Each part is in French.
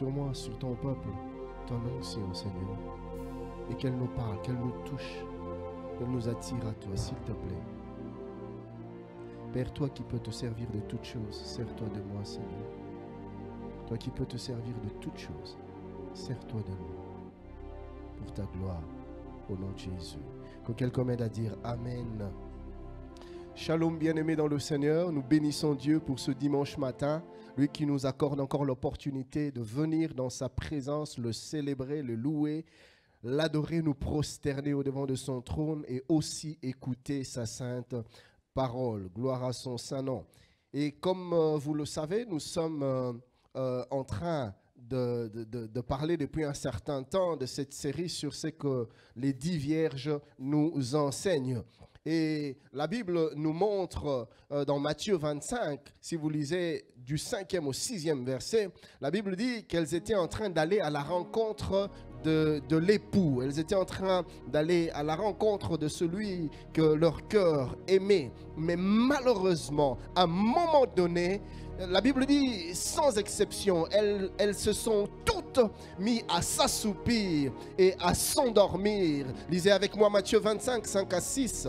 sur moi, sur ton peuple, ton onction, Seigneur. Et qu'elle nous parle, qu'elle nous touche, qu'elle nous attire à toi, s'il te plaît. Père, toi qui peux te servir de toutes choses, sers-toi de moi, Seigneur. Toi qui peux te servir de toutes choses, sers-toi de nous. Pour ta gloire, au nom de Jésus. Que quelqu'un m'aide à dire Amen. Shalom, bien-aimés dans le Seigneur. Nous bénissons Dieu pour ce dimanche matin. Lui qui nous accorde encore l'opportunité de venir dans sa présence, le célébrer, le louer, l'adorer, nous prosterner au devant de son trône et aussi écouter sa sainte parole. Gloire à son saint nom. Et comme vous le savez, nous sommes en train de parler depuis un certain temps de cette série sur ce que les 10 vierges nous enseignent. Et la Bible nous montre dans Matthieu 25, si vous lisez du 5e au 6e verset, la Bible dit qu'elles étaient en train d'aller à la rencontre de l'époux. Elles étaient en train d'aller à la rencontre de celui que leur cœur aimait. Mais malheureusement, à un moment donné, la Bible dit, sans exception, elles se sont toutes mises à s'assoupir et à s'endormir. Lisez avec moi Matthieu 25, 5 à 6.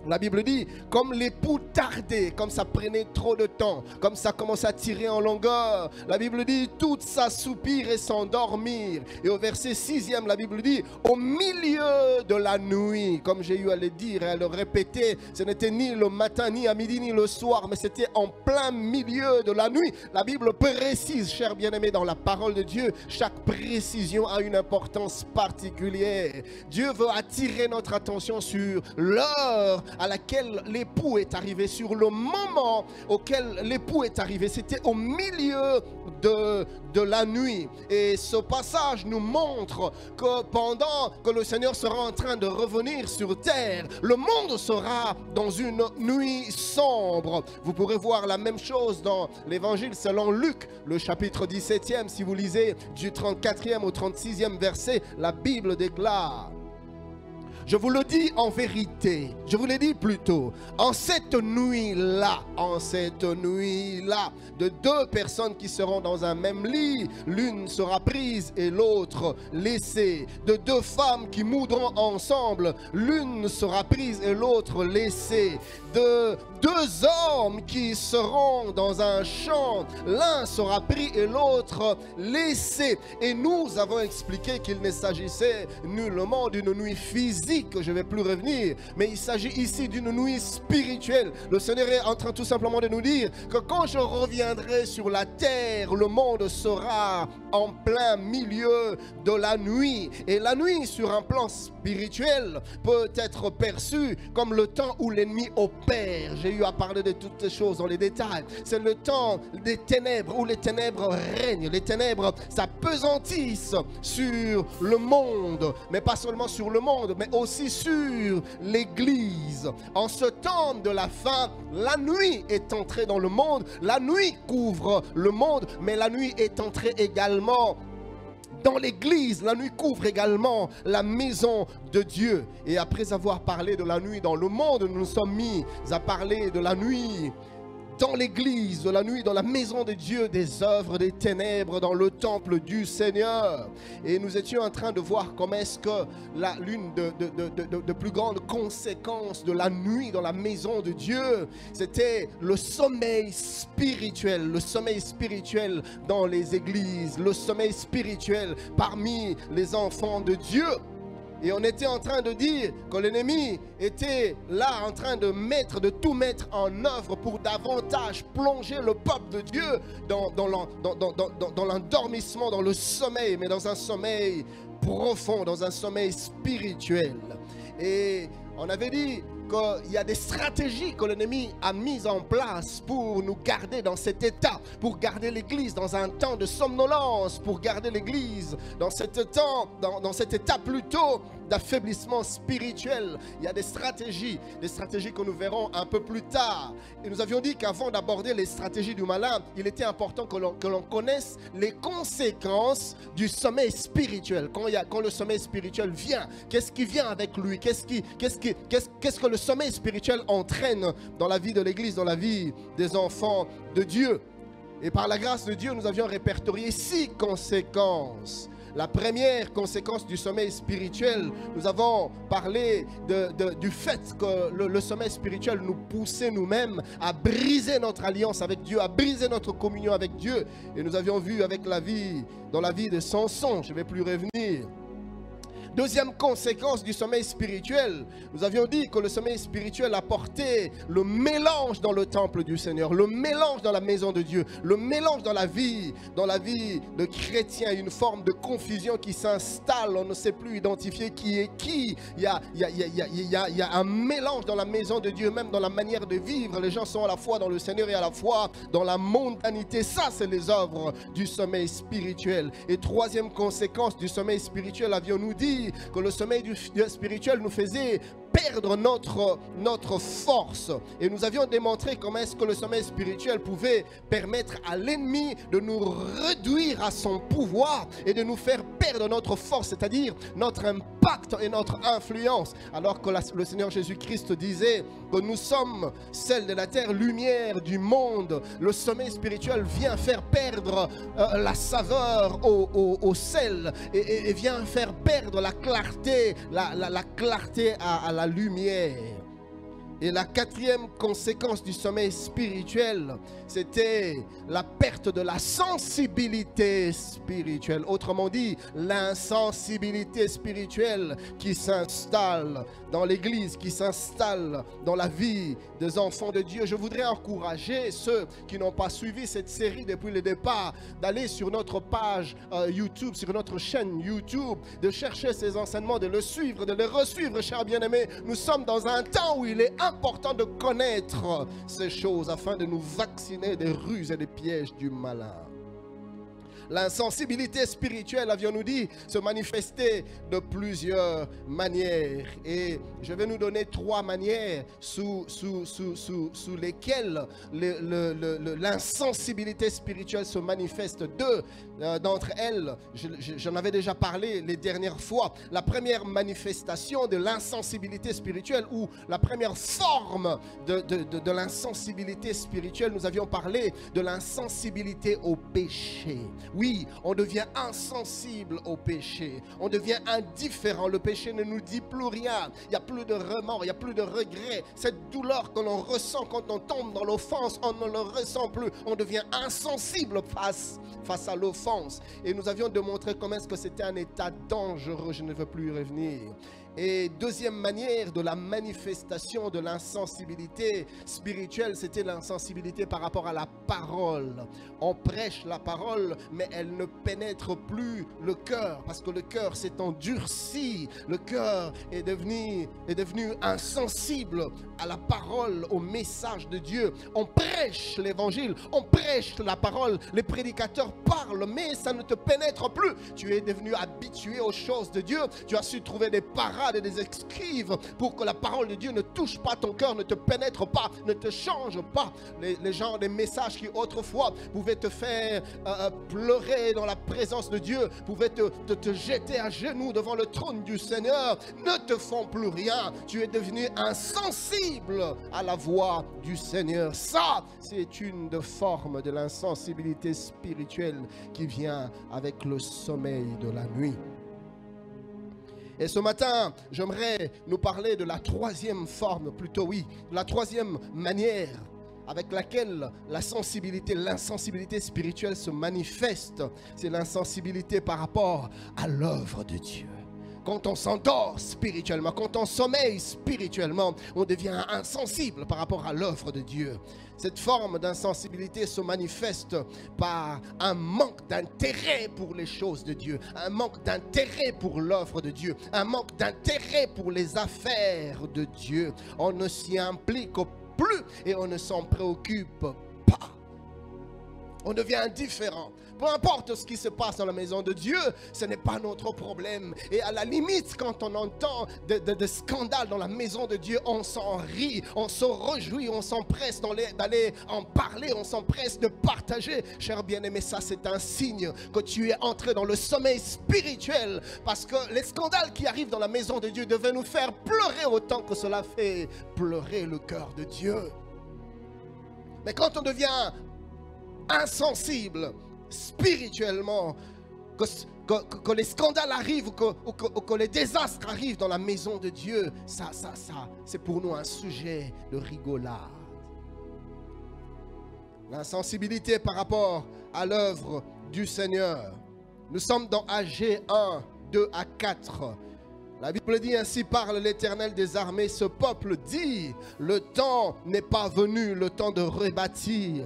La Bible dit, comme l'époux tardait, comme ça prenait trop de temps, comme ça commençait à tirer en longueur, la Bible dit, toutes s'assoupirent et s'endormirent. Et au verset 6e, la Bible dit, au milieu de la nuit, comme j'ai eu à le dire et à le répéter, ce n'était ni le matin, ni à midi, ni le soir, mais c'était en plein milieu de la nuit. La Bible précise, chers bien-aimés, dans la parole de Dieu, chaque précision a une importance particulière. Dieu veut attirer notre attention sur l'heure à laquelle l'époux est arrivé, sur le moment auquel l'époux est arrivé. C'était au milieu de la nuit. Et ce passage nous montre que pendant que le Seigneur sera en train de revenir sur terre, le monde sera dans une nuit sombre. Vous pourrez voir la même chose dans l'évangile selon Luc, le chapitre 17e. Si vous lisez du 34e au 36e verset, la Bible déclare: je vous le dis en vérité, je vous l'ai dit plutôt, en cette nuit-là, de 2 personnes qui seront dans un même lit, l'une sera prise et l'autre laissée. De 2 femmes qui moudront ensemble, l'une sera prise et l'autre laissée. De 2 hommes qui seront dans un champ, l'un sera pris et l'autre laissé. Et nous avons expliqué qu'il ne s'agissait nullement d'une nuit physique, je ne vais plus revenir, mais il s'agit ici d'une nuit spirituelle. Le Seigneur est en train tout simplement de nous dire que quand je reviendrai sur la terre, le monde sera en plein milieu de la nuit. Et la nuit, sur un plan spirituel, peut être perçue comme le temps où l'ennemi opère. J'ai eu à parler de toutes ces choses dans les détails. C'est le temps des ténèbres, où les ténèbres règnent. Les ténèbres s'appesantissent sur le monde, mais pas seulement sur le monde, mais aussi sur l'Église. En ce temps de la fin, la nuit est entrée dans le monde. La nuit couvre le monde, mais la nuit est entrée également dans l'Église. La nuit couvre également la maison de Dieu. Et après avoir parlé de la nuit dans le monde, nous nous sommes mis à parler de la nuit dans l'Église, de la nuit dans la maison de Dieu, des œuvres des ténèbres dans le temple du Seigneur. Et nous étions en train de voir comment est-ce que l'une de plus grandes conséquences de la nuit dans la maison de Dieu, c'était le sommeil spirituel dans les églises, le sommeil spirituel parmi les enfants de Dieu. Et on était en train de dire que l'ennemi était là en train de tout mettre en œuvre pour davantage plonger le peuple de Dieu dans l'endormissement, dans le sommeil, mais dans un sommeil profond, dans un sommeil spirituel. Et on avait dit qu'il y a des stratégies que l'ennemi a mises en place pour nous garder dans cet état, pour garder l'Église dans un temps de somnolence, pour garder l'Église dans cet état plutôt d'affaiblissement spirituel. Il y a des stratégies que nous verrons un peu plus tard. Et nous avions dit qu'avant d'aborder les stratégies du malin, il était important que l'on connaisse les conséquences du sommeil spirituel. Quand le sommeil spirituel vient, qu'est-ce qui vient avec lui? Qu'est-ce que le sommeil spirituel entraîne dans la vie de l'Église, dans la vie des enfants de Dieu? Et par la grâce de Dieu, nous avions répertorié 6 conséquences. La première conséquence du sommeil spirituel, nous avons parlé du fait que le sommeil spirituel nous poussait nous-mêmes à briser notre alliance avec Dieu, à briser notre communion avec Dieu. Et nous avions vu avec dans la vie de Samson, je ne vais plus revenir. Deuxième conséquence du sommeil spirituel, nous avions dit que le sommeil spirituel apportait le mélange dans le temple du Seigneur, le mélange dans la maison de Dieu, le mélange dans la vie de chrétien, une forme de confusion qui s'installe, on ne sait plus identifier qui est qui. Il y a un mélange dans la maison de Dieu, même dans la manière de vivre. Les gens sont à la fois dans le Seigneur et à la fois dans la mondanité. Ça, c'est les œuvres du sommeil spirituel. Et troisième conséquence du sommeil spirituel, avions-nous dit que le sommeil spirituel nous faisait perdre notre force. Et nous avions démontré comment est-ce que le sommeil spirituel pouvait permettre à l'ennemi de nous réduire à son pouvoir et de nous faire perdre notre force, c'est-à-dire notre impact et notre influence. Alors que le Seigneur Jésus-Christ disait que nous sommes sel de la terre, lumière du monde. Le sommeil spirituel vient faire perdre la saveur au sel et vient faire perdre la clarté, la clarté à la lumière. Et la quatrième conséquence du sommeil spirituel, c'était la perte de la sensibilité spirituelle. Autrement dit, l'insensibilité spirituelle qui s'installe dans l'Église, qui s'installe dans la vie des enfants de Dieu. Je voudrais encourager ceux qui n'ont pas suivi cette série depuis le départ, d'aller sur notre page YouTube, sur notre chaîne YouTube, de chercher ces enseignements, de le suivre, de les resuivre, chers bien-aimés. Nous sommes dans un temps où il est important de connaître ces choses afin de nous vacciner des ruses et des pièges du malin. L'insensibilité spirituelle, avions-nous dit, se manifestait de plusieurs manières. Et je vais nous donner 3 manières sous lesquelles l'insensibilité spirituelle se manifeste. 2 d'entre elles, j'en avais déjà parlé les dernières fois. La première manifestation de l'insensibilité spirituelle, ou la première forme de l'insensibilité spirituelle, nous avions parlé de l'insensibilité au péché. Oui, on devient insensible au péché. On devient indifférent. Le péché ne nous dit plus rien. Il n'y a plus de remords, il n'y a plus de regrets. Cette douleur que l'on ressent quand on tombe dans l'offense, on ne le ressent plus. On devient insensible face à l'offense. Et nous avions démontré comment est-ce que c'était un état dangereux. Je ne veux plus y revenir. Et deuxième manière de la manifestation de l'insensibilité spirituelle, c'était l'insensibilité par rapport à la parole. On prêche la parole, mais elle ne pénètre plus le cœur, parce que le cœur s'est endurci. Le cœur est devenu insensible à la parole, au message de Dieu. On prêche l'évangile, on prêche la parole, les prédicateurs parlent, mais ça ne te pénètre plus. Tu es devenu habitué aux choses de Dieu, tu as su trouver des parades et des escrives pour que la parole de Dieu ne touche pas ton cœur, ne te pénètre pas, ne te change pas. Les gens, des messages qui autrefois pouvaient te faire pleurer dans la présence de Dieu, pouvaient te jeter à genoux devant le trône du Seigneur, ne te font plus rien. Tu es devenu insensible à la voix du Seigneur. Ça, c'est une des formes de l'insensibilité spirituelle qui vient avec le sommeil de la nuit. Et ce matin, j'aimerais nous parler de la troisième forme, la troisième manière avec laquelle l'insensibilité spirituelle se manifeste. C'est l'insensibilité par rapport à l'œuvre de Dieu. Quand on s'endort spirituellement, quand on sommeille spirituellement, on devient insensible par rapport à l'œuvre de Dieu. Cette forme d'insensibilité se manifeste par un manque d'intérêt pour les choses de Dieu, un manque d'intérêt pour l'œuvre de Dieu, un manque d'intérêt pour les affaires de Dieu. On ne s'y implique plus et on ne s'en préoccupe pas. On devient indifférent. Peu importe ce qui se passe dans la maison de Dieu, ce n'est pas notre problème. Et à la limite, quand on entend des scandales dans la maison de Dieu, on s'en rit, on se réjouit, on s'empresse d'aller en parler, on s'empresse de partager. Cher bien-aimé, ça c'est un signe que tu es entré dans le sommeil spirituel. Parce que les scandales qui arrivent dans la maison de Dieu devaient nous faire pleurer autant que cela fait pleurer le cœur de Dieu. Mais quand on devient insensibles spirituellement, que les scandales arrivent ou que les désastres arrivent dans la maison de Dieu, ça, c'est pour nous un sujet de rigolade. L'insensibilité par rapport à l'œuvre du Seigneur. Nous sommes dans AG 1, 2 à 4. La Bible dit: ainsi parle l'Éternel des armées, ce peuple dit, le temps n'est pas venu, le temps de rebâtir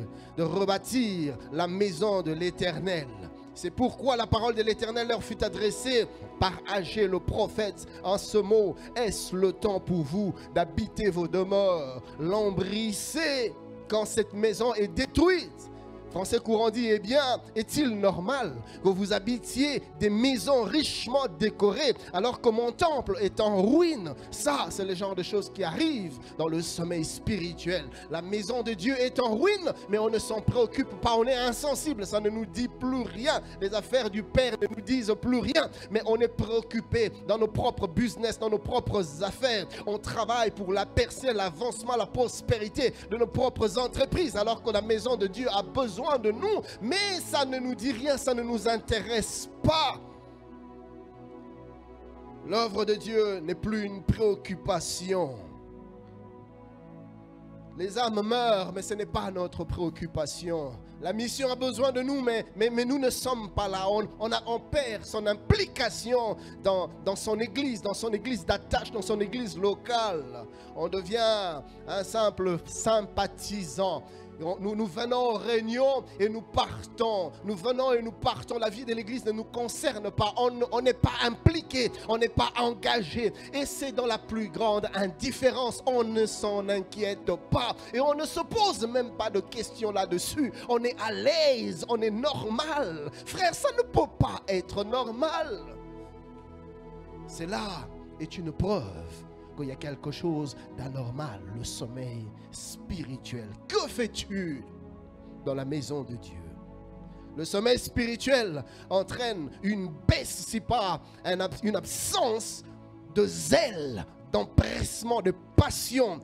la maison de l'Éternel. C'est pourquoi la parole de l'Éternel leur fut adressée par Agé le prophète en ce mot: est-ce le temps pour vous d'habiter vos demeures? L'embrissez quand cette maison est détruite. Français courant dit: eh bien, est-il normal que vous habitiez des maisons richement décorées alors que mon temple est en ruine? Ça, c'est le genre de choses qui arrivent dans le sommeil spirituel. La maison de Dieu est en ruine, mais on ne s'en préoccupe pas, on est insensible, ça ne nous dit plus rien. Les affaires du Père ne nous disent plus rien, mais on est préoccupé dans nos propres business, dans nos propres affaires. On travaille pour la percée, l'avancement, la prospérité de nos propres entreprises, alors que la maison de Dieu a besoin de nous, mais ça ne nous dit rien, ça ne nous intéresse pas. L'œuvre de Dieu n'est plus une préoccupation. Les âmes meurent, mais ce n'est pas notre préoccupation. La mission a besoin de nous, mais nous ne sommes pas là. On perd son implication dans son église d'attache, dans son église locale. On devient un simple sympathisant. Nous venons aux réunions et nous partons. Nous venons et nous partons. La vie de l'église ne nous concerne pas. On n'est pas impliqué. On n'est pas engagé. Et c'est dans la plus grande indifférence. On ne s'en inquiète pas. Et on ne se pose même pas de questions là-dessus. On est à l'aise. On est normal. Frère, ça ne peut pas être normal. Cela est une preuve qu'il y a quelque chose d'anormal, le sommeil spirituel. Que fais-tu dans la maison de Dieu? Le sommeil spirituel entraîne une baisse, si pas une absence de zèle, d'empressement, de passion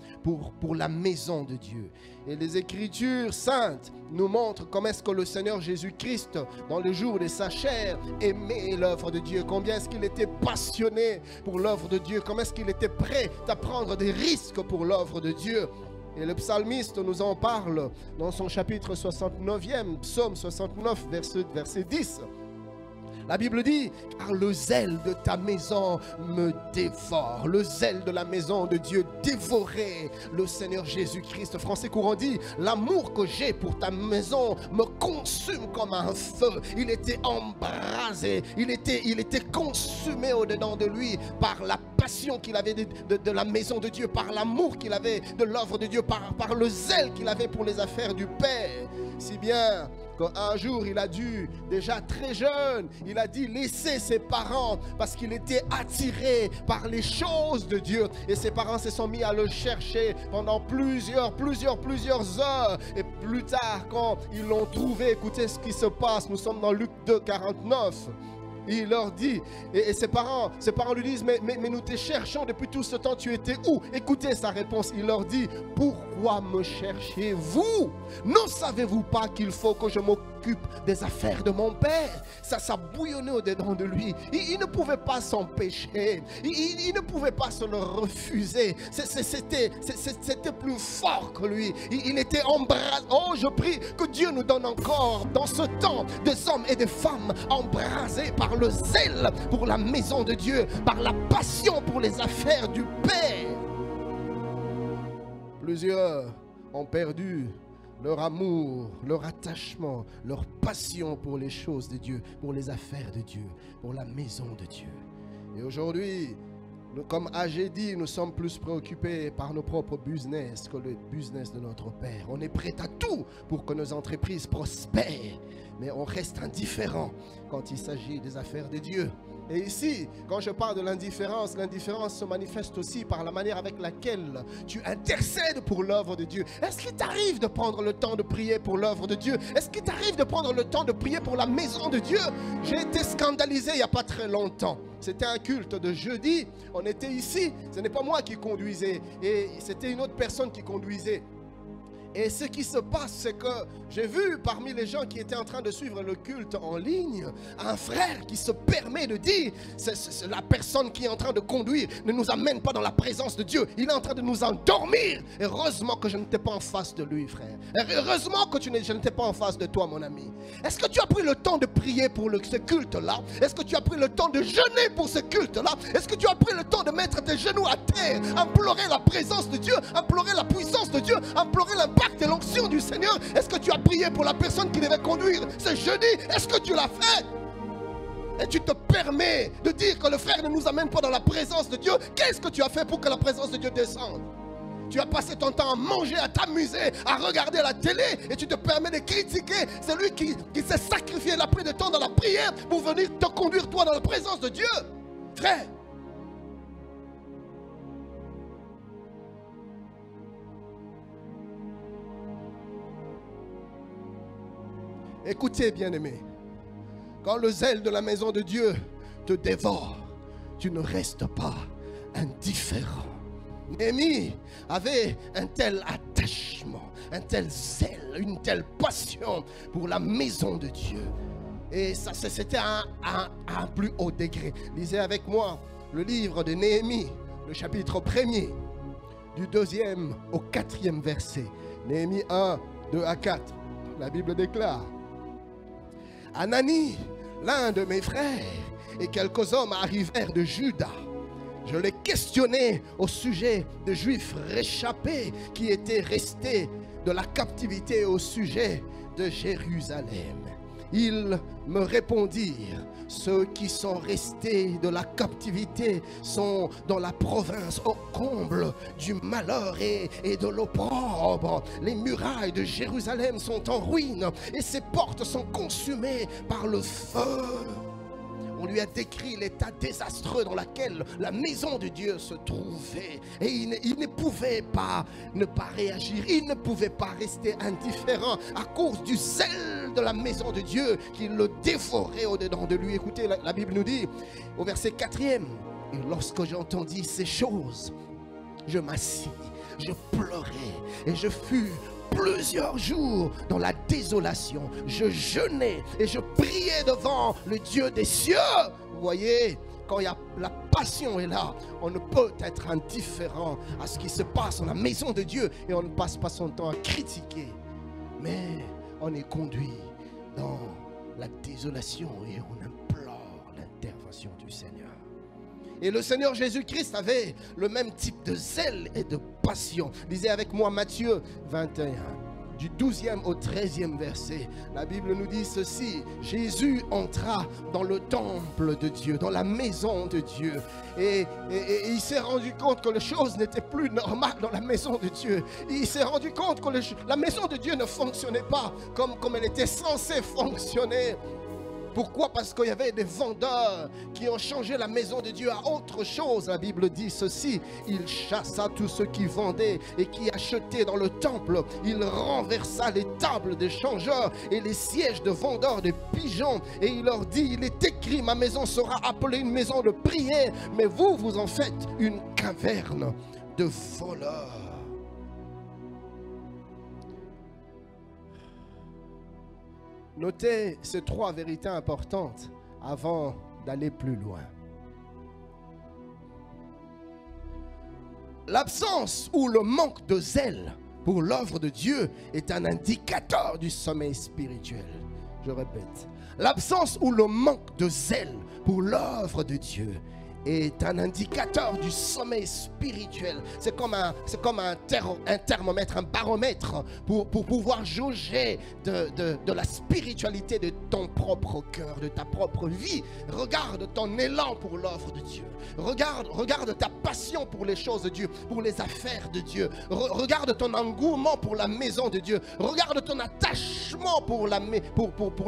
pour la maison de Dieu. Et les Écritures saintes nous montrent comment est-ce que le Seigneur Jésus-Christ, dans le jour de sa chair, aimait l'œuvre de Dieu. Combien est-ce qu'il était passionné pour l'œuvre de Dieu. Comment est-ce qu'il était prêt à prendre des risques pour l'œuvre de Dieu. Et le psalmiste nous en parle dans son chapitre 69e, psaume 69, verset 10. La Bible dit: car le zèle de ta maison me dévore. Le zèle de la maison de Dieu dévorait le Seigneur Jésus-Christ. Français courant dit: l'amour que j'ai pour ta maison me consume comme un feu. Il était embrasé, il était consumé au-dedans de lui par la passion qu'il avait de la maison de Dieu, par l'amour qu'il avait de l'œuvre de Dieu, par le zèle qu'il avait pour les affaires du Père. Si bien qu'un jour il a dû, déjà très jeune, il a dit laisser ses parents parce qu'il était attiré par les choses de Dieu. Et ses parents se sont mis à le chercher pendant plusieurs heures. Et plus tard, quand ils l'ont trouvé, écoutez ce qui se passe, nous sommes dans Luc 2, 49. Il leur dit, et ses parents lui disent, mais nous te cherchons depuis tout ce temps, tu étais où? Écoutez sa réponse, il leur dit: pourquoi me cherchez-vous? Ne savez-vous pas qu'il faut que je m'occupe des affaires de mon Père? Ça bouillonnait au-dedans de lui. Il ne pouvait pas s'empêcher, il ne pouvait pas se le refuser. C'était plus fort que lui. Il était embrasé. Oh, je prie que Dieu nous donne encore dans ce temps des hommes et des femmes embrasés par le zèle pour la maison de Dieu, par la passion pour les affaires du Père. Plusieurs ont perdu leur amour, leur attachement, leur passion pour les choses de Dieu, pour les affaires de Dieu, pour la maison de Dieu. Et aujourd'hui, comme AG dit, nous sommes plus préoccupés par nos propres business que le business de notre Père. On est prêt à tout pour que nos entreprises prospèrent, mais on reste indifférent quand il s'agit des affaires de Dieu. Et ici, quand je parle de l'indifférence, l'indifférence se manifeste aussi par la manière avec laquelle tu intercèdes pour l'œuvre de Dieu. Est-ce qu'il t'arrive de prendre le temps de prier pour l'œuvre de Dieu? Est-ce qu'il t'arrive de prendre le temps de prier pour la maison de Dieu? J'ai été scandalisé il n'y a pas très longtemps. C'était un culte de jeudi. On était ici. Ce n'est pas moi qui conduisais. Et c'était une autre personne qui conduisait. Et ce qui se passe, c'est que j'ai vu parmi les gens qui étaient en train de suivre le culte en ligne, un frère qui se permet de dire, c'est la personne qui est en train de conduire ne nous amène pas dans la présence de Dieu. Il est en train de nous endormir. Heureusement que je n'étais pas en face de lui, frère. Heureusement que je n'étais pas en face de toi, mon ami. Est-ce que tu as pris le temps de prier pour ce culte-là? Est-ce que tu as pris le temps de jeûner pour ce culte-là? Est-ce que tu as pris le temps de mettre tes genoux à terre, implorer la présence de Dieu, implorer la puissance de Dieu, implorer l'impact et l'onction du Seigneur? Est-ce que tu as prié pour la personne qui devait conduire ce jeudi? Est-ce que tu l'as fait? Et tu te permets de dire que le frère ne nous amène pas dans la présence de Dieu. Qu'est-ce que tu as fait pour que la présence de Dieu descende? Tu as passé ton temps à manger, à t'amuser, à regarder la télé, et tu te permets de critiquer celui qui s'est sacrifié, il a pris de temps dans la prière pour venir te conduire toi dans la présence de Dieu. Frère, écoutez, bien-aimés, quand le zèle de la maison de Dieu te dévore, tu ne restes pas indifférent. Néhémie avait un tel attachement, un tel zèle, une telle passion pour la maison de Dieu. Et ça, c'était à un plus haut degré. Lisez avec moi le livre de Néhémie, le chapitre 1er, du 2e au 4e verset. Néhémie 1, 2 à 4. La Bible déclare: Anani, l'un de mes frères, et quelques hommes arrivèrent de Juda. Je les questionnais au sujet de Juifs réchappés qui étaient restés de la captivité au sujet de Jérusalem. Ils me répondirent: ceux qui sont restés de la captivité sont dans la province au comble du malheur et de l'opprobre. Les murailles de Jérusalem sont en ruine et ses portes sont consumées par le feu. On lui a décrit l'état désastreux dans lequel la maison de Dieu se trouvait. Et il ne pouvait pas ne pas réagir. Il ne pouvait pas rester indifférent à cause du zèle de la maison de Dieu qui le dévorait au-dedans de lui. Écoutez, la Bible nous dit au verset 4e: et lorsque j'entendis ces choses, je m'assis, je pleurais et je fus plusieurs jours dans la désolation. Je jeûnais et je priais devant le Dieu des cieux. Vous voyez, quand la passion est là, on ne peut être indifférent à ce qui se passe dans la maison de Dieu, et on ne passe pas son temps à critiquer, mais on est conduit dans la désolation et on implore l'intervention du Seigneur. Et le Seigneur Jésus-Christ avait le même type de zèle et de passion. Lisez avec moi Matthieu 21, du 12e au 13e verset. La Bible nous dit ceci: Jésus entra dans le temple de Dieu, dans la maison de Dieu. Et il s'est rendu compte que les choses n'étaient plus normales dans la maison de Dieu. Il s'est rendu compte que la maison de Dieu ne fonctionnait pas comme elle était censée fonctionner. Pourquoi? Parce qu'il y avait des vendeurs qui ont changé la maison de Dieu à autre chose. La Bible dit ceci: il chassa tous ceux qui vendaient et qui achetaient dans le temple. Il renversa les tables des changeurs et les sièges de vendeurs de pigeons. Et il leur dit: il est écrit, ma maison sera appelée une maison de prière, mais vous, vous en faites une caverne de voleurs. Notez ces trois vérités importantes avant d'aller plus loin. L'absence ou le manque de zèle pour l'œuvre de Dieu est un indicateur du sommeil spirituel. Je répète, l'absence ou le manque de zèle pour l'œuvre de Dieu est un indicateur du sommeil spirituel. C'est comme un thermomètre, un baromètre pour pouvoir jauger de la spiritualité de ton propre cœur, de ta propre vie. Regarde ton élan pour l'œuvre de Dieu. Regarde ta passion pour les choses de Dieu, pour les affaires de Dieu. Regarde ton engouement pour la maison de Dieu. Regarde ton attachement pour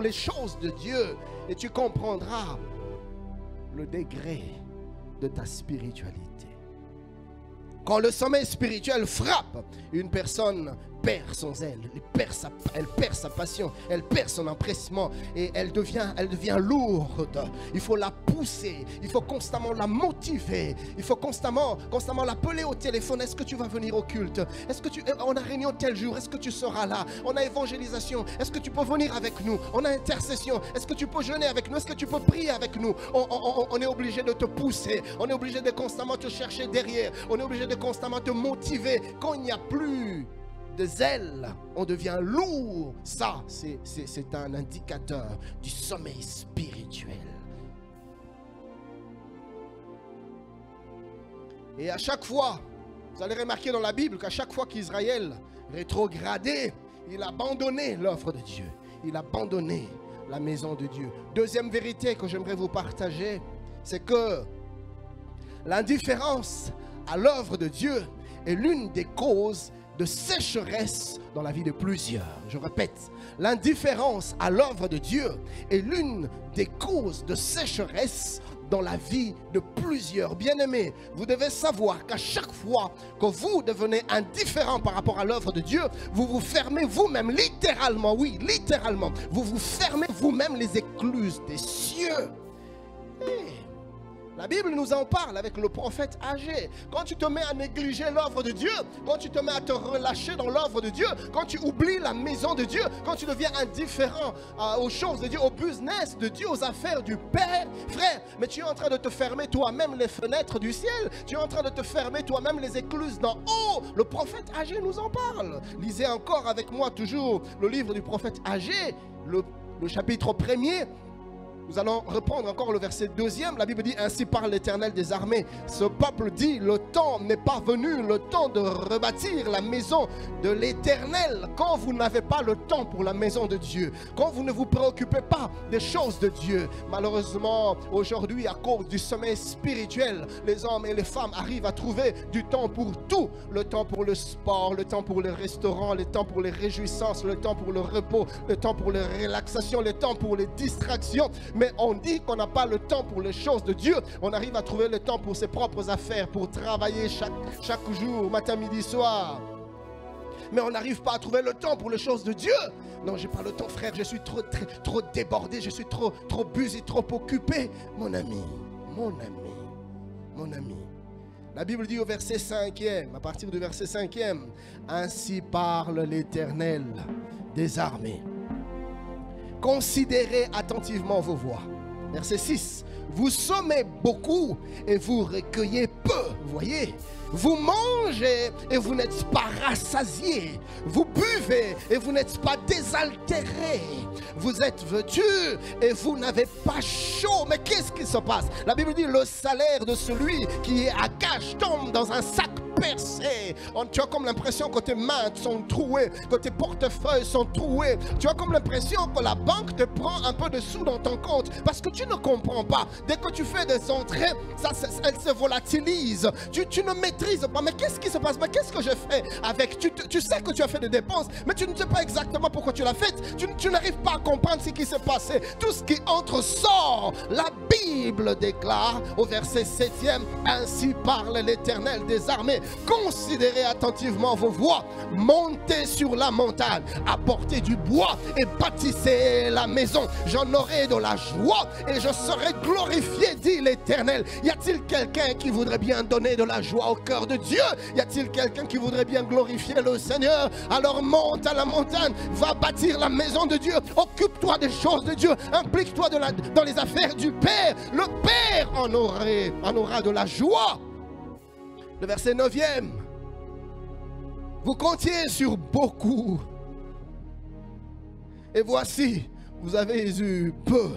les choses de Dieu. Et tu comprendras le degré de ta spiritualité. Quand le sommeil spirituel frappe, une personne perd son zèle, elle perd sa passion, elle perd son empressement et elle devient lourde. Il faut la pousser, il faut constamment la motiver, il faut constamment l'appeler au téléphone. Est-ce que tu vas venir au culte? On a réunion tel jour, est-ce que tu seras là? On a évangélisation, est-ce que tu peux venir avec nous? On a intercession, est-ce que tu peux jeûner avec nous? Est-ce que tu peux prier avec nous? On est obligé de te pousser, on est obligé de constamment te chercher derrière, on est obligé de constamment te motiver. Quand il n'y a plus de zèle, on devient lourd. Ça, c'est un indicateur du sommeil spirituel. Et à chaque fois, vous allez remarquer dans la Bible qu'à chaque fois qu'Israël rétrogradait, il abandonnait l'œuvre de Dieu. Il abandonnait la maison de Dieu. Deuxième vérité que j'aimerais vous partager, c'est que l'indifférence à l'œuvre de Dieu est l'une des causes de sécheresse dans la vie de plusieurs. Je répète, l'indifférence à l'œuvre de Dieu est l'une des causes de sécheresse dans la vie de plusieurs. Bien-aimés, vous devez savoir qu'à chaque fois que vous devenez indifférent par rapport à l'œuvre de Dieu, vous vous fermez vous-même, littéralement, oui, littéralement, vous vous fermez vous-même les écluses des cieux. La Bible nous en parle avec le prophète Agé. Quand tu te mets à négliger l'œuvre de Dieu, quand tu te mets à te relâcher dans l'œuvre de Dieu, quand tu oublies la maison de Dieu, quand tu deviens indifférent aux choses de Dieu, au business de Dieu, aux affaires du Père, frère, mais tu es en train de te fermer toi-même les fenêtres du ciel, tu es en train de te fermer toi-même les écluses d'en haut. Le prophète Agé nous en parle. Lisez encore avec moi toujours le livre du prophète Agé, le chapitre 1er. Nous allons reprendre encore le verset 2e. La Bible dit: ainsi parle l'Éternel des armées. Ce peuple dit: le temps n'est pas venu, le temps de rebâtir la maison de l'Éternel. Quand vous n'avez pas le temps pour la maison de Dieu, quand vous ne vous préoccupez pas des choses de Dieu, malheureusement aujourd'hui, à cause du sommeil spirituel, les hommes et les femmes arrivent à trouver du temps pour tout. Le temps pour le sport, le temps pour les restaurants, le temps pour les réjouissances, le temps pour le repos, le temps pour les relaxations, le temps pour les distractions. Mais on dit qu'on n'a pas le temps pour les choses de Dieu. On arrive à trouver le temps pour ses propres affaires, pour travailler chaque jour, matin, midi, soir. Mais on n'arrive pas à trouver le temps pour les choses de Dieu. Non, j'ai pas le temps, frère. Je suis trop débordé. Je suis trop busy, trop occupé. Mon ami. La Bible dit au verset 5e, à partir du verset 5e, ainsi parle l'Éternel des armées. Considérez attentivement vos voies. Verset 6. Vous sommez beaucoup et vous recueillez peu. Vous voyez? Vous mangez et vous n'êtes pas rassasiés. Vous buvez et vous n'êtes pas désaltérés. Vous êtes vêtus et vous n'avez pas chaud. Mais qu'est-ce qui se passe? La Bible dit: le salaire de celui qui est à gage tombe dans un sac percé. Tu as comme l'impression que tes mains sont trouées, que tes portefeuilles sont troués. Tu as comme l'impression que la banque te prend un peu de sous dans ton compte parce que tu ne comprends pas. Dès que tu fais des entrées, elles se volatilisent. Tu ne maîtrises pas. Mais qu'est-ce qui se passe? Mais qu'est-ce que je fais avec? Tu sais que tu as fait des dépenses, mais tu ne sais pas exactement pourquoi tu l'as fait. Tu n'arrives pas à comprendre ce qui s'est passé. Tout ce qui entre sort. La Bible déclare au verset 7e: ainsi parle l'Éternel des armées. Considérez attentivement vos voies, montez sur la montagne, apportez du bois et bâtissez la maison. J'en aurai de la joie et je serai glorifié, dit l'Éternel. Y a-t-il quelqu'un qui voudrait bien donner de la joie au cœur de Dieu? Y a-t-il quelqu'un qui voudrait bien glorifier le Seigneur? Alors monte à la montagne, va bâtir la maison de Dieu, occupe-toi des choses de Dieu, implique-toi dans les affaires du Père. Le Père en aura de la joie. Le verset 9e. Vous comptiez sur beaucoup. Et voici, vous avez eu peu.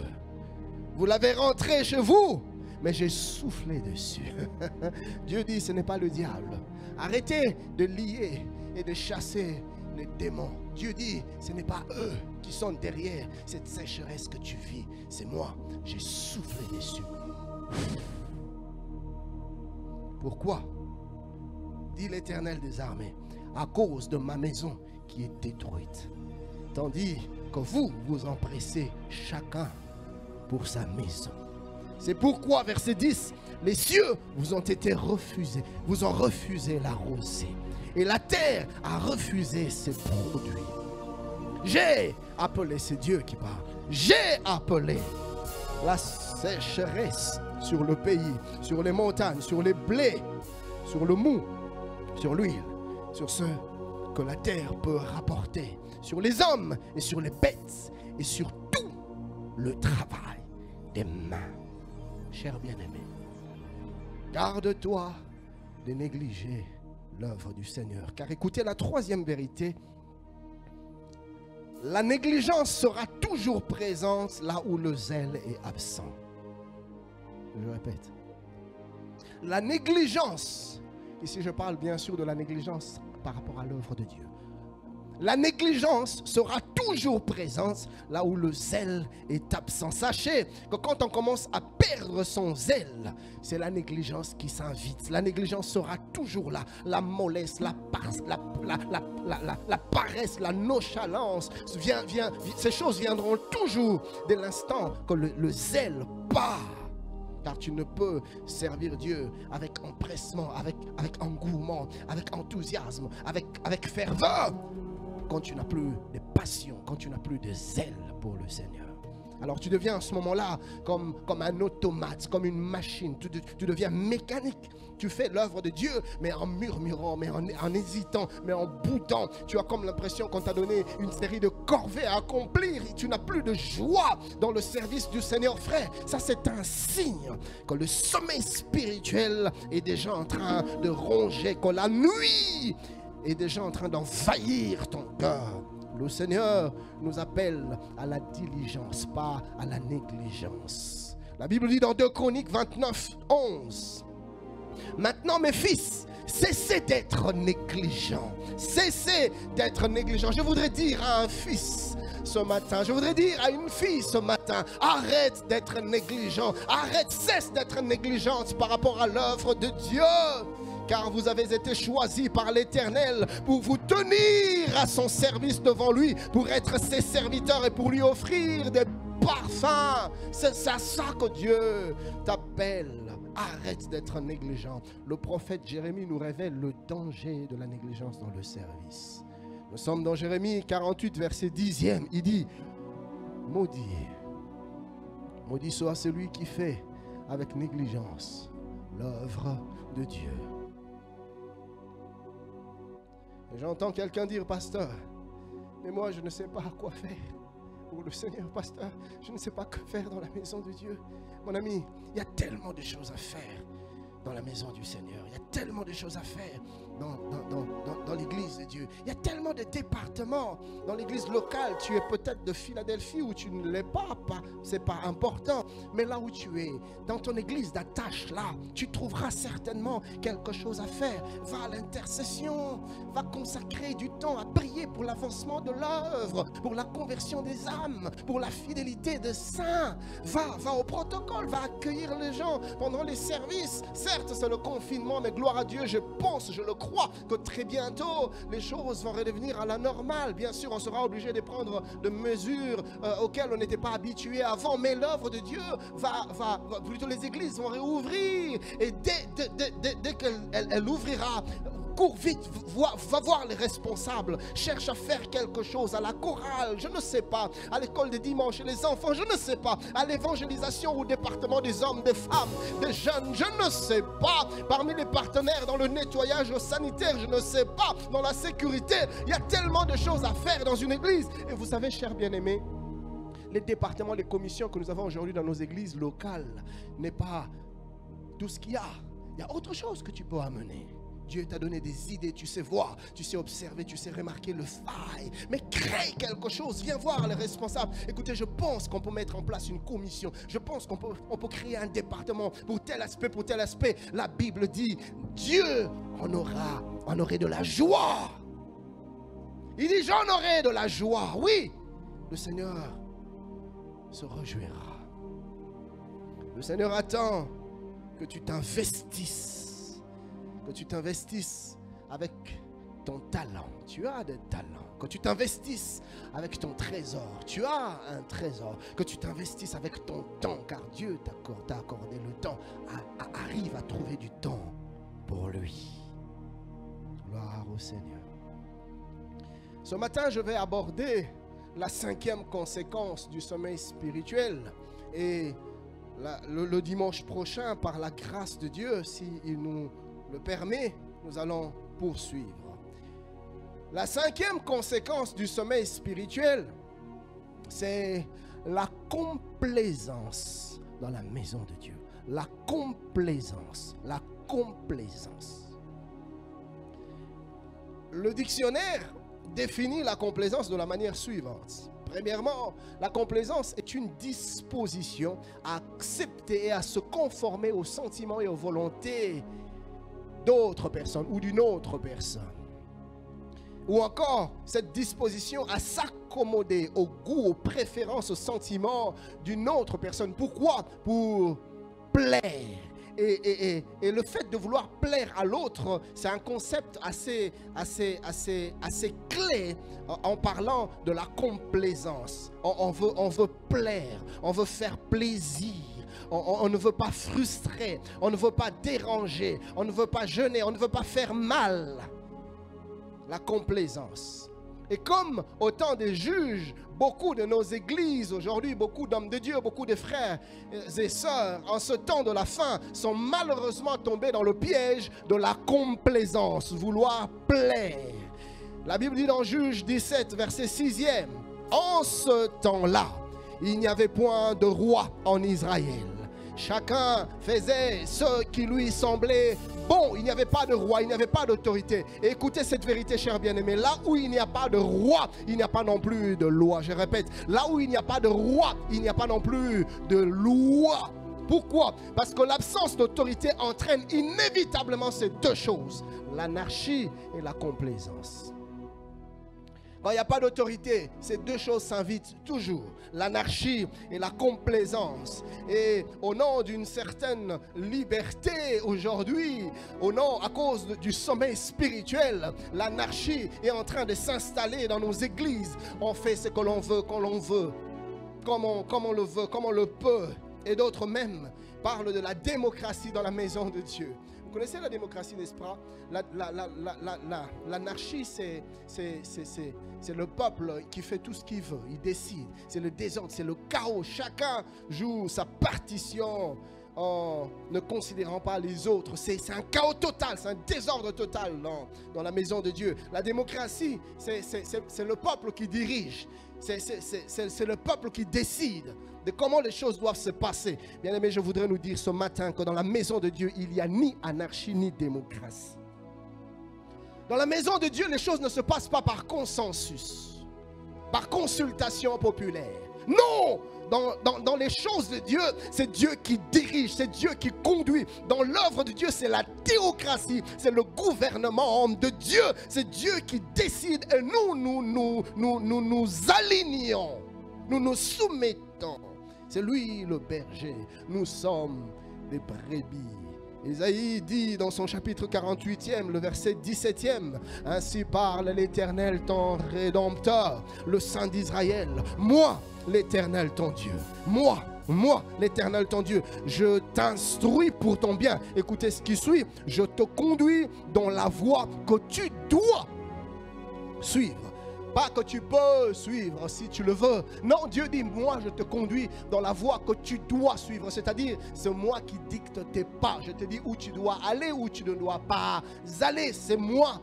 Vous l'avez rentré chez vous, mais j'ai soufflé dessus. Dieu dit: ce n'est pas le diable. Arrêtez de lier et de chasser les démons. Dieu dit: ce n'est pas eux qui sont derrière cette sécheresse que tu vis. C'est moi. J'ai soufflé dessus. Pourquoi? Dit l'Éternel des armées: à cause de ma maison qui est détruite. Tandis que vous vous empressez chacun pour sa maison. C'est pourquoi, verset 10, les cieux vous ont été refusés, vous ont refusé la rosée, et la terre a refusé ses produits. J'ai appelé, c'est Dieu qui parle, j'ai appelé la sécheresse sur le pays, sur les montagnes, sur les blés, sur le mou, sur l'huile, sur ce que la terre peut rapporter, sur les hommes et sur les bêtes et sur tout le travail des mains. Cher bien-aimé, garde-toi de négliger l'œuvre du Seigneur. Car écoutez la troisième vérité, la négligence sera toujours présente là où le zèle est absent. Je répète, la négligence, ici je parle bien sûr de la négligence par rapport à l'œuvre de Dieu. La négligence sera toujours présente là où le zèle est absent. Sachez que quand on commence à perdre son zèle, c'est la négligence qui s'invite. La négligence sera toujours là. La mollesse, la paresse, la nonchalance, ces choses viendront toujours dès l'instant que le zèle part. Car tu ne peux servir Dieu avec empressement, avec engouement, avec enthousiasme, avec ferveur, quand tu n'as plus de passion, quand tu n'as plus de zèle pour le Seigneur. Alors tu deviens à ce moment-là comme un automate, comme une machine. Tu deviens mécanique. Tu fais l'œuvre de Dieu, mais en murmurant, mais en hésitant, mais en boudant. Tu as comme l'impression qu'on t'a donné une série de corvées à accomplir. Et tu n'as plus de joie dans le service du Seigneur, frère. Ça, c'est un signe que le sommeil spirituel est déjà en train de ronger, que la nuit est déjà en train d'envahir ton cœur. Le Seigneur nous appelle à la diligence, pas à la négligence. La Bible dit dans 2 Chroniques 29, 11. Maintenant, mes fils, cessez d'être négligents. Cessez d'être négligents. Je voudrais dire à un fils ce matin, je voudrais dire à une fille ce matin, arrête d'être négligent. Arrête, cesse d'être négligente par rapport à l'œuvre de Dieu. Car vous avez été choisis par l'Éternel pour vous tenir à son service devant lui, pour être ses serviteurs et pour lui offrir des parfums. C'est à ça que Dieu t'appelle. Arrête d'être négligent. Le prophète Jérémie nous révèle le danger de la négligence dans le service. Nous sommes dans Jérémie 48, verset 10e. Il dit, maudit soit celui qui fait avec négligence l'œuvre de Dieu. J'entends quelqu'un dire, pasteur, mais moi je ne sais pas quoi faire pour le Seigneur, pasteur. Je ne sais pas que faire dans la maison de Dieu. Mon ami, il y a tellement de choses à faire dans la maison du Seigneur. Il y a tellement de choses à faire dans l'église de Dieu. Il y a tellement de départements dans l'église locale. Tu es peut-être de Philadelphie ou tu ne l'es pas, c'est pas important. Mais là où tu es, dans ton église d'attache, là, tu trouveras certainement quelque chose à faire. Va à l'intercession, va consacrer du temps à prier pour l'avancement de l'œuvre, pour la conversion des âmes, pour la fidélité des saints. Va au protocole, va accueillir les gens pendant les services. Certes, c'est le confinement, mais gloire à Dieu, je pense, je le crois, que très bientôt, les choses vont redevenir à la normale. Bien sûr, on sera obligé de prendre des mesures auxquelles on n'était pas habitué avant, mais l'œuvre de Dieu plutôt les églises vont réouvrir. Et dès qu'elle ouvrira, cours vite, va voir les responsables, cherche à faire quelque chose à la chorale, je ne sais pas, à l'école des dimanches et les enfants, je ne sais pas, à l'évangélisation au département des hommes, des femmes, des jeunes, je ne sais pas, parmi les partenaires dans le nettoyage sanitaire, je ne sais pas, dans la sécurité, il y a tellement de choses à faire dans une église. Et vous savez, chers bien-aimés, les départements, les commissions que nous avons aujourd'hui dans nos églises locales n'est pas tout ce qu'il y a. Il y a autre chose que tu peux amener. Dieu t'a donné des idées, tu sais voir, tu sais observer, tu sais remarquer le faille. Mais crée quelque chose, viens voir les responsables. Écoutez, je pense qu'on peut mettre en place une commission. Je pense qu'on peut créer un département pour tel aspect, pour tel aspect. La Bible dit, Dieu en aurait de la joie. Il dit, j'en aurai de la joie. Oui, le Seigneur se réjouira. Le Seigneur attend que tu t'investisses. Que tu t'investisses avec ton talent. Tu as des talents. Que tu t'investisses avec ton trésor. Tu as un trésor. Que tu t'investisses avec ton temps, car Dieu t'a accordé le temps. Arrive à trouver du temps pour lui. Gloire au Seigneur. Ce matin, je vais aborder la 5e conséquence du sommeil spirituel. Et le dimanche prochain, par la grâce de Dieu, s'il nous le permet, nous allons poursuivre. La 5e conséquence du sommeil spirituel, c'est la complaisance dans la maison de Dieu. La complaisance. La complaisance. Le dictionnaire définit la complaisance de la manière suivante. Premièrement, la complaisance est une disposition à accepter et à se conformer aux sentiments et aux volontés d'autres personnes ou d'une autre personne. Ou encore, cette disposition à s'accommoder au goût, aux préférences, aux sentiments d'une autre personne. Pourquoi? Pour plaire. Et le fait de vouloir plaire à l'autre, c'est un concept assez clé en parlant de la complaisance. On veut plaire, on veut faire plaisir. On ne veut pas frustrer, on ne veut pas déranger, on ne veut pas gêner, on ne veut pas faire mal. La complaisance. Et comme au temps des juges, beaucoup de nos églises aujourd'hui, beaucoup d'hommes de Dieu, beaucoup de frères et sœurs, en ce temps de la fin, sont malheureusement tombés dans le piège de la complaisance, vouloir plaire. La Bible dit dans Juge 17, verset 6e, « En ce temps-là, il n'y avait point de roi en Israël. Chacun faisait ce qui lui semblait bon. Il n'y avait pas de roi, il n'y avait pas d'autorité. Et écoutez cette vérité, chers bien-aimés. Là où il n'y a pas de roi, il n'y a pas non plus de loi. Je répète, là où il n'y a pas de roi, il n'y a pas non plus de loi. Pourquoi? Parce que l'absence d'autorité entraîne inévitablement ces deux choses, l'anarchie et la complaisance. Quand il n'y a pas d'autorité, ces deux choses s'invitent toujours. L'anarchie et la complaisance. Et au nom d'une certaine liberté aujourd'hui, à cause du sommeil spirituel, l'anarchie est en train de s'installer dans nos églises. On fait ce que l'on veut, quand l'on veut, comme on le veut, comme on le peut. Et d'autres même parlent de la démocratie dans la maison de Dieu. Vous connaissez la démocratie, n'est-ce pas? L'anarchie, c'est le peuple qui fait tout ce qu'il veut. Il décide. C'est le désordre, c'est le chaos. Chacun joue sa partition en ne considérant pas les autres. C'est un chaos total, c'est un désordre total dans la maison de Dieu. La démocratie, c'est le peuple qui dirige. C'est le peuple qui décide de comment les choses doivent se passer. Bien aimé, je voudrais nous dire ce matin que dans la maison de Dieu, il n'y a ni anarchie ni démocratie. Dans la maison de Dieu, les choses ne se passent pas par consensus, par consultation populaire. Non! Dans les choses de Dieu, c'est Dieu qui dirige, c'est Dieu qui conduit. Dans l'œuvre de Dieu, c'est la théocratie, c'est le gouvernement de Dieu. C'est Dieu qui décide et nous alignons, nous nous soumettons. C'est lui le berger, nous sommes des brebis. Isaïe dit dans son chapitre 48e, le verset 17e, « Ainsi parle l'Éternel ton Rédempteur, le Saint d'Israël. Moi, l'Éternel ton Dieu, moi, l'Éternel ton Dieu, je t'instruis pour ton bien. » Écoutez ce qui suit, « Je te conduis dans la voie que tu dois suivre. » Pas que tu peux suivre si tu le veux. Non, Dieu dit, moi je te conduis dans la voie que tu dois suivre. C'est-à-dire, c'est moi qui dicte tes pas. Je te dis où tu dois aller, où tu ne dois pas aller. C'est moi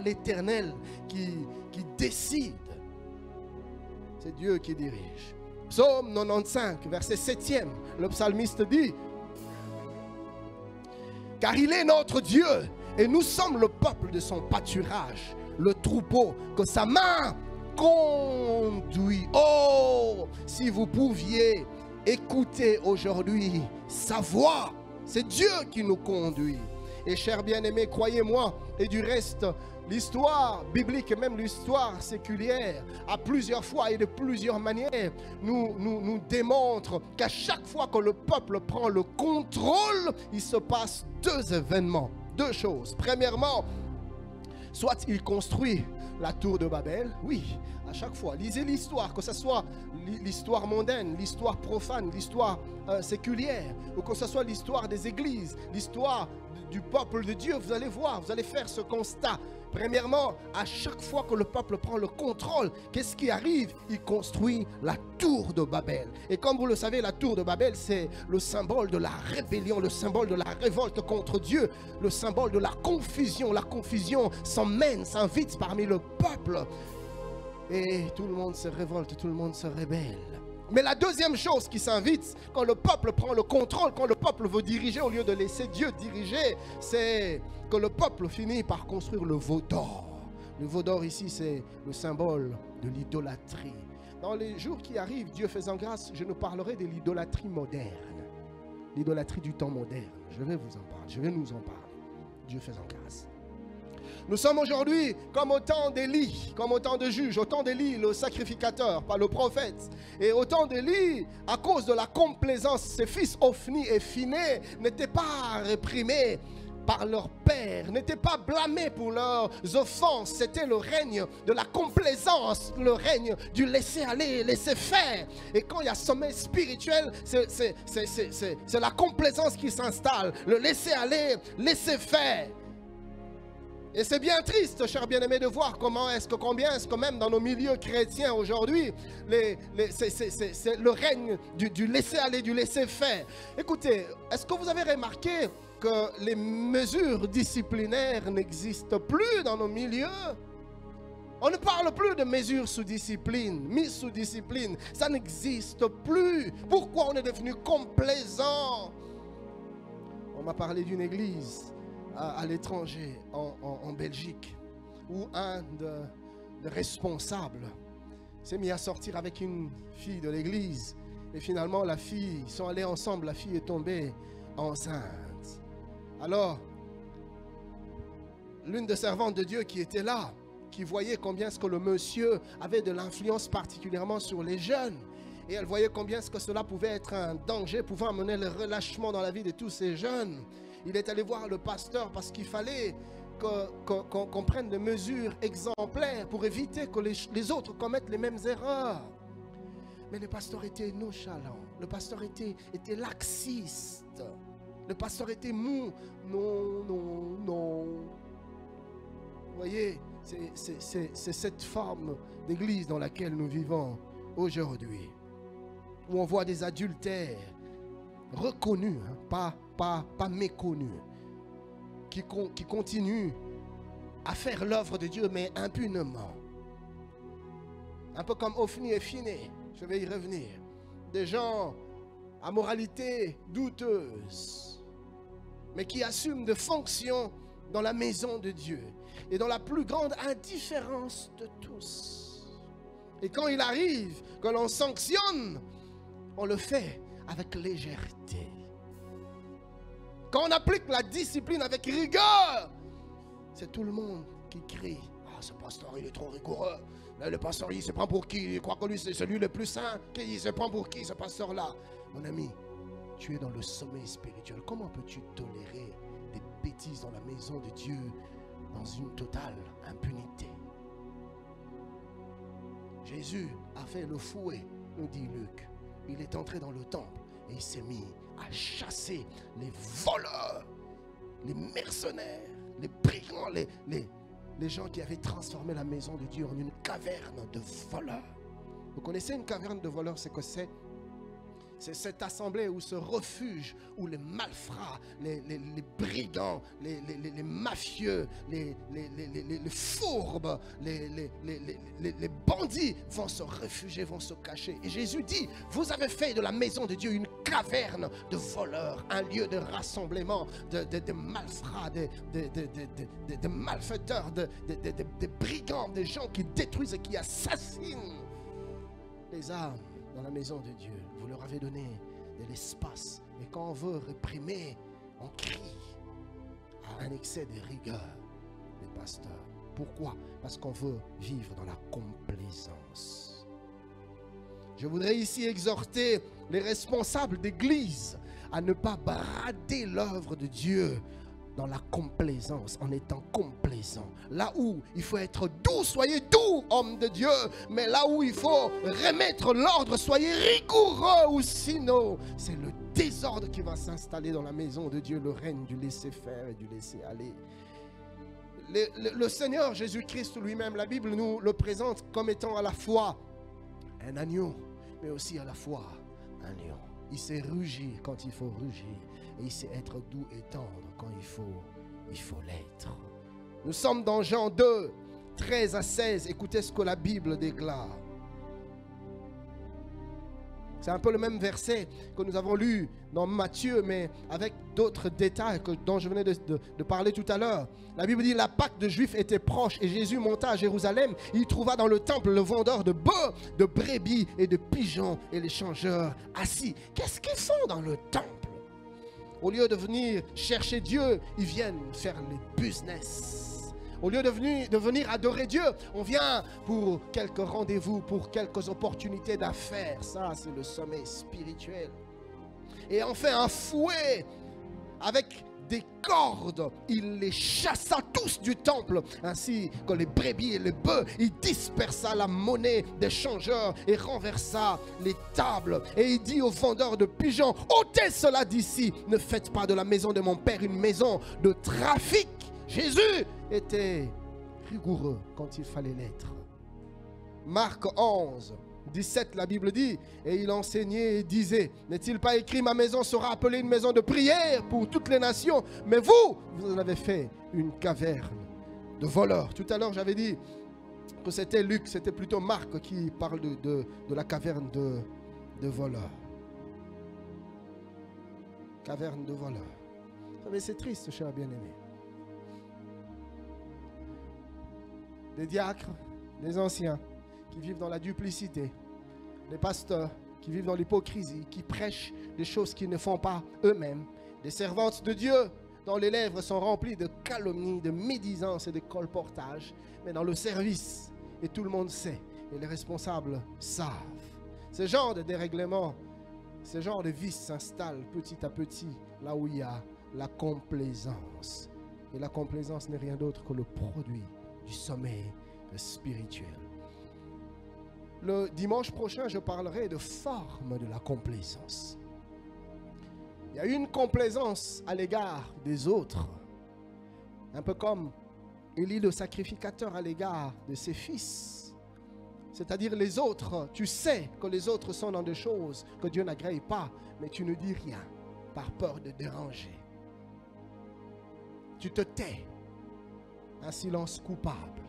l'Éternel qui décide. C'est Dieu qui dirige. Psaume 95, verset 7e, le psalmiste dit, « Car il est notre Dieu et nous sommes le peuple de son pâturage. Le troupeau que sa main conduit. » Oh, si vous pouviez écouter aujourd'hui sa voix, c'est Dieu qui nous conduit. Et chers bien-aimés, croyez-moi, et du reste, l'histoire biblique et même l'histoire séculière, à plusieurs fois et de plusieurs manières, nous démontre qu'à chaque fois que le peuple prend le contrôle, il se passe deux événements, deux choses. Premièrement, Soit il construit la tour de Babel, oui, à chaque fois. Lisez l'histoire, que ce soit l'histoire mondaine, l'histoire profane, l'histoire séculière, ou que ce soit l'histoire des églises, l'histoire du peuple de Dieu, vous allez voir, vous allez faire ce constat. Premièrement, à chaque fois que le peuple prend le contrôle, qu'est-ce qui arrive? Il construit la tour de Babel. Et comme vous le savez, la tour de Babel, c'est le symbole de la rébellion, le symbole de la révolte contre Dieu, le symbole de la confusion. La confusion s'emmène, s'invite parmi le peuple. Et tout le monde se révolte, tout le monde se rébelle. Mais la deuxième chose qui s'invite, quand le peuple prend le contrôle, quand le peuple veut diriger au lieu de laisser Dieu diriger, c'est que le peuple finit par construire le veau d'or. Le veau d'or ici, c'est le symbole de l'idolâtrie. Dans les jours qui arrivent, Dieu faisant grâce, je nous parlerai de l'idolâtrie moderne. L'idolâtrie du temps moderne. Je vais vous en parler, je vais nous en parler. Dieu faisant grâce. Nous sommes aujourd'hui comme au temps d'Élie, comme au temps de juge, au temps d'Élie, le sacrificateur, pas le prophète. Et au temps d'Élie, à cause de la complaisance, ses fils Ophni et Phiné n'étaient pas réprimés par leur père, n'étaient pas blâmés pour leurs offenses. C'était le règne de la complaisance, le règne du laisser aller, laisser faire. Et quand il y a sommeil spirituel, c'est la complaisance qui s'installe, le laisser aller, laisser faire. Et c'est bien triste, chers bien-aimés, de voir combien est-ce que même dans nos milieux chrétiens aujourd'hui, c'est le règne du laisser-aller, du laisser-faire. Écoutez, est-ce que vous avez remarqué que les mesures disciplinaires n'existent plus dans nos milieux? On ne parle plus de mesures sous discipline, mises sous discipline. Ça n'existe plus. Pourquoi on est devenu complaisant? On m'a parlé d'une église à l'étranger, en Belgique, où un des responsables s'est mis à sortir avec une fille de l'église. Et finalement, la fille, ils sont allés ensemble, la fille est tombée enceinte. Alors, l'une des servantes de Dieu qui était là, qui voyait combien est-ce que le monsieur avait de l'influence particulièrement sur les jeunes, et elle voyait combien est-ce que cela pouvait être un danger, pouvant amener le relâchement dans la vie de tous ces jeunes. Il est allé voir le pasteur parce qu'il fallait qu'on prenne des mesures exemplaires pour éviter que les autres commettent les mêmes erreurs. Mais le pasteur était nonchalant, le pasteur était laxiste, le pasteur était mou. Non, non, non. Vous voyez, c'est cette forme d'église dans laquelle nous vivons aujourd'hui, où on voit des adultères reconnus, hein, pas méconnus, qui continuent à faire l'œuvre de Dieu, mais impunément. Un peu comme Ophni et Phiné, je vais y revenir. Des gens à moralité douteuse, mais qui assument des fonctions dans la maison de Dieu et dans la plus grande indifférence de tous. Et quand il arrive que l'on sanctionne, on le fait avec légèreté. Quand on applique la discipline avec rigueur, c'est tout le monde qui crie: ah, ce pasteur il est trop rigoureux, le pasteur il se prend pour qui? Il croit que lui c'est celui le plus saint, il se prend pour qui ce pasteur là? Mon ami, tu es dans le sommeil spirituel. Comment peux-tu tolérer des bêtises dans la maison de Dieu dans une totale impunité? Jésus a fait le fouet, nous dit Luc. Il est entré dans le temple et il s'est mis à chasser les voleurs, les mercenaires, les brigands, les gens qui avaient transformé la maison de Dieu en une caverne de voleurs. Vous connaissez une caverne de voleurs, c'est que c'est cette assemblée où ce refuge, où les malfrats, les brigands, les mafieux, les fourbes, les bandits vont se réfugier, vont se cacher. Et Jésus dit: vous avez fait de la maison de Dieu une caverne de voleurs, un lieu de rassemblement de malfrats, de malfaiteurs, de brigands, des gens qui détruisent et qui assassinent les âmes. Dans la maison de Dieu, vous leur avez donné de l'espace. Et quand on veut réprimer, on crie à un excès de rigueur des pasteurs. Pourquoi? Parce qu'on veut vivre dans la complaisance. Je voudrais ici exhorter les responsables d'église à ne pas brader l'œuvre de Dieu dans la complaisance, en étant complaisant. Là où il faut être doux, soyez doux, homme de Dieu. Mais là où il faut remettre l'ordre, soyez rigoureux, ou sinon, c'est le désordre qui va s'installer dans la maison de Dieu, le règne du laisser-faire et du laisser-aller. Le Seigneur Jésus-Christ lui-même, la Bible nous le présente comme étant à la fois un agneau, mais aussi à la fois un lion. Il sait rugir quand il faut rugir. Et il sait être doux et tendre quand il faut l'être. Nous sommes dans Jean 2, 13 à 16. Écoutez ce que la Bible déclare. C'est un peu le même verset que nous avons lu dans Matthieu, mais avec d'autres détails dont je venais de parler tout à l'heure. La Bible dit, la Pâque de Juifs était proche et Jésus monta à Jérusalem. Il trouva dans le temple le vendeur de bœufs, de brebis et de pigeons et les changeurs assis. Qu'est-ce qu'ils font dans le temple? Au lieu de venir chercher Dieu, ils viennent faire les business. Au lieu de venir adorer Dieu, on vient pour quelques rendez-vous, pour quelques opportunités d'affaires. Ça, c'est le sommet spirituel. Et enfin, un fouet avec des cordes, il les chassa tous du temple, ainsi que les brebis et les bœufs. Il dispersa la monnaie des changeurs et renversa les tables. Et il dit aux vendeurs de pigeons, ôtez cela d'ici, ne faites pas de la maison de mon père une maison de trafic. Jésus était rigoureux quand il fallait l'être. Marc 11, 17, la Bible dit, et il enseignait et disait, n'est-il pas écrit, ma maison sera appelée une maison de prière pour toutes les nations, mais vous en avez fait une caverne de voleurs. Tout à l'heure, j'avais dit que c'était Luc, c'était plutôt Marc qui parle de la caverne de voleurs. Caverne de voleurs. Vous savez, c'est triste, cher bien-aimé. Des diacres, des anciens, qui vivent dans la duplicité, des pasteurs qui vivent dans l'hypocrisie, qui prêchent des choses qu'ils ne font pas eux-mêmes, des servantes de Dieu dont les lèvres sont remplies de calomnies, de médisance et de colportage, mais dans le service, et tout le monde sait, et les responsables savent. Ce genre de dérèglement, ce genre de vice s'installe petit à petit là où il y a la complaisance. Et la complaisance n'est rien d'autre que le produit du sommeil spirituel. Le dimanche prochain, je parlerai de forme de la complaisance. Il y a une complaisance à l'égard des autres, un peu comme Élie le sacrificateur à l'égard de ses fils. C'est-à-dire les autres, tu sais que les autres sont dans des choses que Dieu n'agrée pas, mais tu ne dis rien par peur de déranger. Tu te tais, un silence coupable.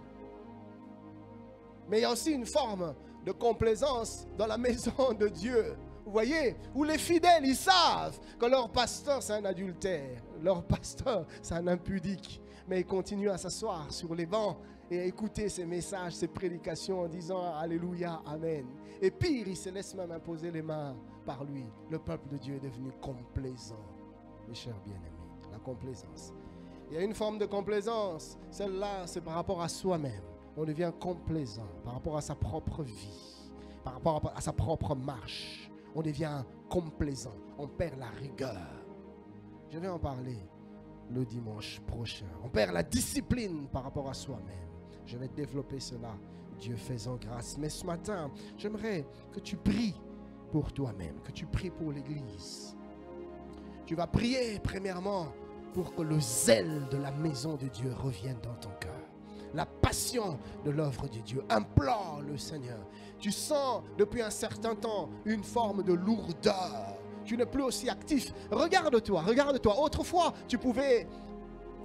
Mais il y a aussi une forme de complaisance dans la maison de Dieu. Vous voyez, où les fidèles, ils savent que leur pasteur, c'est un adultère. Leur pasteur, c'est un impudique. Mais ils continuent à s'asseoir sur les bancs et à écouter ces messages, ces prédications en disant Alléluia, Amen. Et pire, ils se laissent même imposer les mains par lui. Le peuple de Dieu est devenu complaisant. Mes chers bien-aimés, la complaisance. Il y a une forme de complaisance. Celle-là, c'est par rapport à soi-même. On devient complaisant par rapport à sa propre vie, par rapport à sa propre marche. On devient complaisant, on perd la rigueur. Je vais en parler le dimanche prochain. On perd la discipline par rapport à soi-même. Je vais développer cela, Dieu faisant grâce. Mais ce matin, j'aimerais que tu pries pour toi-même, que tu pries pour l'Église. Tu vas prier premièrement pour que le zèle de la maison de Dieu revienne dans ton cœur. La passion de l'œuvre de Dieu. Implore le Seigneur. Tu sens depuis un certain temps une forme de lourdeur. Tu n'es plus aussi actif. Regarde-toi, regarde-toi. Autrefois, tu pouvais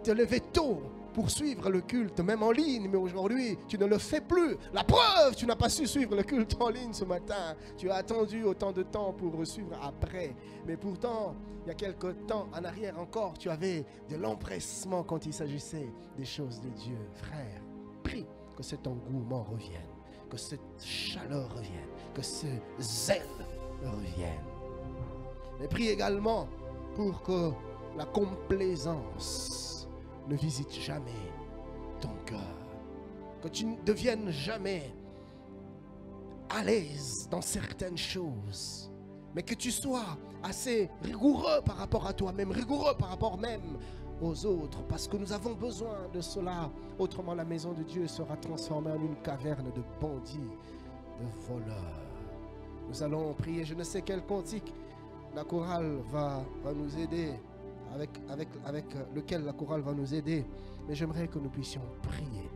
te lever tôt pour suivre le culte, même en ligne. Mais aujourd'hui, tu ne le fais plus. La preuve, tu n'as pas su suivre le culte en ligne ce matin. Tu as attendu autant de temps pour suivre après. Mais pourtant, il y a quelque temps en arrière encore, tu avais de l'empressement quand il s'agissait des choses de Dieu. Frère, prie que cet engouement revienne, que cette chaleur revienne, que ce zèle revienne. Mais prie également pour que la complaisance ne visite jamais ton cœur. Que tu ne deviennes jamais à l'aise dans certaines choses. Mais que tu sois assez rigoureux par rapport à toi-même, rigoureux par rapport même aux autres, parce que nous avons besoin de cela. Autrement, la maison de Dieu sera transformée en une caverne de bandits, de voleurs. Nous allons prier, je ne sais quel cantique la chorale va nous aider, avec lequel la chorale va nous aider, mais j'aimerais que nous puissions prier.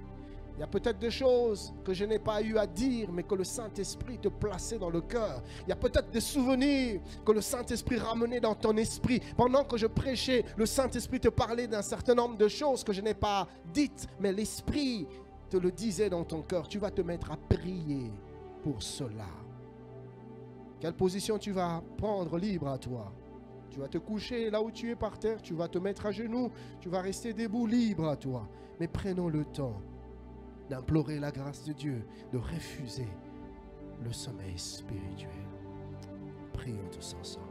Il y a peut-être des choses que je n'ai pas eu à dire, mais que le Saint-Esprit te plaçait dans le cœur. Il y a peut-être des souvenirs que le Saint-Esprit ramenait dans ton esprit. Pendant que je prêchais, le Saint-Esprit te parlait d'un certain nombre de choses que je n'ai pas dites, mais l'Esprit te le disait dans ton cœur. Tu vas te mettre à prier pour cela. Quelle position tu vas prendre libre à toi? Tu vas te coucher là où tu es par terre, tu vas te mettre à genoux, tu vas rester debout, libre à toi. Mais prenons le temps d'implorer la grâce de Dieu, de refuser le sommeil spirituel. Prions tous ensemble.